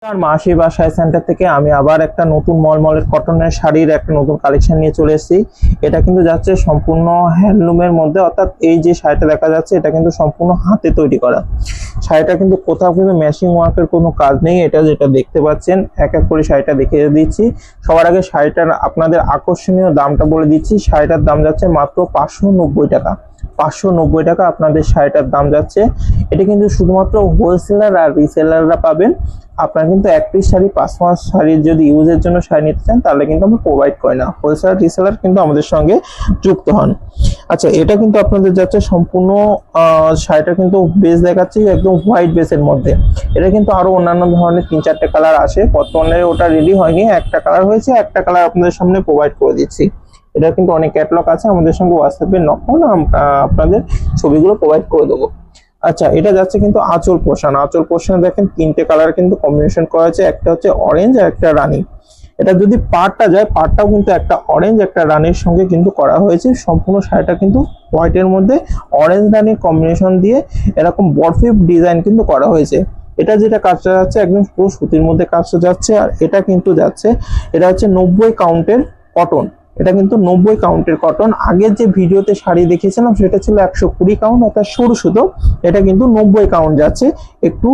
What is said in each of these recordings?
আর মাসি বাসায় সেন্টার থেকে আমি আবার একটা নতুন মলমলের কটনের শাড়ির একটা নতুন কালেকশন নিয়ে চলে এসেছি। এটা কিন্তু যাচ্ছে সম্পূর্ণ হ্যান্ডলুমের মধ্যে, অর্থাৎ এই যে শাড়িটা দেখা যাচ্ছে এটা কিন্তু সম্পূর্ণ হাতে তৈরি করা। শাড়িটা কিন্তু কোথাও কিন্তু ম্যাচিং ওয়ার্কের কোনো কাজ নেই। এটা যেটা দেখতে পাচ্ছেন, এক এক করে শাড়িটা দেখিয়ে দিচ্ছি। সবার আগে শাড়িটার আপনাদের আকর্ষণীয় দামটা বলে দিচ্ছি। শাড়িটার দাম যাচ্ছে মাত্র 590 টাকা। 590 টাকা আপনাদের শাড়িটার দাম যাচ্ছে। এটা কিন্তু শুধুমাত্র হোলসেলার আর রিসেলাররা পাবেন। আপনারা কিন্তু এক পিস শাড়ি 5 মাস শাড়ির যদি ইউজের জন্য শাড়ি নিতে চান তাহলে কিন্তু আমরা প্রোভাইড করি না। হোলসেলার রিসেলার কিন্তু আমাদের সঙ্গে যুক্ত হন। আচ্ছা, এটা কিন্তু আপনাদের যাচ্ছে সম্পূর্ণ শাড়িটা কিন্তু বেস দেখাচ্ছি একদম হোয়াইট বেসের মধ্যে। এটা কিন্তু আরো অন্যান্য ধরনের 3-4টে কালার আসে, বর্তমানে ওটা রেডি হয়নি, একটা কালার হয়েছে, একটা কালার আপনাদের সামনে প্রোভাইড করে দিচ্ছি। এটা কিন্তু অনেক ক্যাটালগ আছে, আমাদের সঙ্গে হোয়াটসঅ্যাপে নক করুন, আপনাদের ছবিগুলো প্রোভাইড করে দেবো। আচ্ছা, এটা যাচ্ছে কিন্তু আঁচল পোর্শন। আঁচল পোর্শনে দেখেন 3টে কালার কিন্তু কম্বিনেশন করা আছে, একটা হচ্ছে অরেঞ্জ আর একটা রানী। এটা যদি পাড়টা যায়, পাড়টাও কিন্তু একটা অরেঞ্জ একটা রানীর সঙ্গে কিন্তু করা হয়েছে। সম্পূর্ণ শাড়িটা কিন্তু হোয়াইটের মধ্যে অরেঞ্জ রানীর কম্বিনেশন দিয়ে এরকম বরফি ডিজাইন কিন্তু করা হয়েছে। এটা যেটা কাজটা যাচ্ছে একদম পুরো সুতির মধ্যে কাজটা যাচ্ছে। আর এটা কিন্তু যাচ্ছে, এটা হচ্ছে 90 কাউন্টের কটন। এটা কিন্তু 90 কাউন্টের কটন। আগের যে ভিডিওতে শাড়ি দেখিয়েছিলাম সেটা ছিল 120 কাউন্ট, অর্থাৎ সরু সুতো। এটা কিন্তু 90 কাউন্ট যাচ্ছে, একটু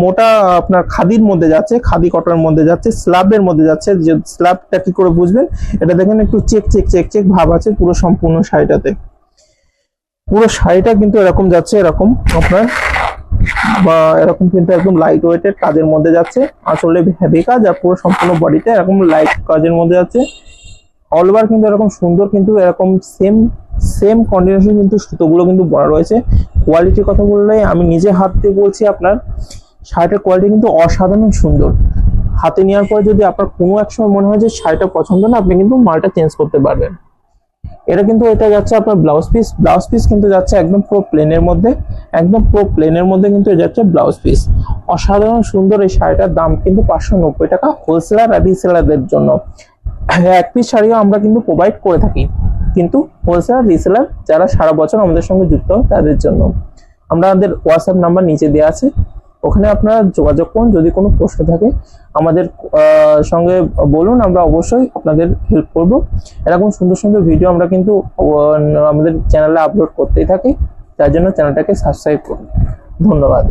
মোটা আপনার খাদির মধ্যে যাচ্ছে, খাদি কটনের মধ্যে যাচ্ছে, স্ল্যাবের মধ্যে যাচ্ছে। যে স্ল্যাবটা কি করে বুঝবেন, এটা দেখেন একটু চেক চেক চেক চেক ভাব আছে পুরো সম্পূর্ণ শাড়িটাতে। পুরো শাড়িটা কিন্তু এরকম যাচ্ছে, এরকম আপনার বা এরকম কিন্তু একদম লাইট ওয়েটের কাজের মধ্যে যাচ্ছে। আসলে হেভি কাজ, আর পুরো সম্পূর্ণ বডিতে এরকম লাইট কাজের মধ্যে যাচ্ছে। অল ওভার কিন্তু এরকম সুন্দর, কিন্তু এরকম সেম সেম কন্ডিশন কিন্তু সুতোগুলো কিন্তু বড় রয়েছে। কোয়ালিটির কথা বললে আমি নিজে হাত দিয়ে বলছি, আপনার শাড়িটার কোয়ালিটি কিন্তু অসাধারণ সুন্দর। হাতে নেওয়ার পরে যদি আপনার কোনো এক সময় মনে হয় যে শাড়িটা পছন্দ না, আপনি কিন্তু মালটা চেঞ্জ করতে পারবেন। এটা কিন্তু এটা যাচ্ছে আপনার ব্লাউজ পিস। ব্লাউজ পিস কিন্তু যাচ্ছে একদম পুরো প্লেনের মধ্যে, একদম পুরো প্লেনের মধ্যে কিন্তু এটা যাচ্ছে ব্লাউজ পিস। অসাধারণ সুন্দর এই শাড়িটার দাম কিন্তু 590 টাকা হোলসেলার আর রিসেলারদের জন্য। এক পিস শাড়িও আমরা কিন্তু প্রোভাইড করে থাকি, কিন্তু হোলসেলার রিসেলার যারা সারা বছর আমাদের সঙ্গে যুক্ত হয় তাদের জন্য। আমাদের হোয়াটসঅ্যাপ নাম্বার নিচে দেওয়া আছে, ওখানে আপনারা যোগাযোগ করুন। যদি কোনো প্রশ্ন থাকে আমাদের সঙ্গে বলুন, আমরা অবশ্যই আপনাদের হেল্প করব। এরকম সুন্দর সুন্দর ভিডিও আমরা কিন্তু আমাদের চ্যানেলে আপলোড করতেই থাকি, তার জন্য চ্যানেলটাকে সাবস্ক্রাইব করুন। ধন্যবাদ।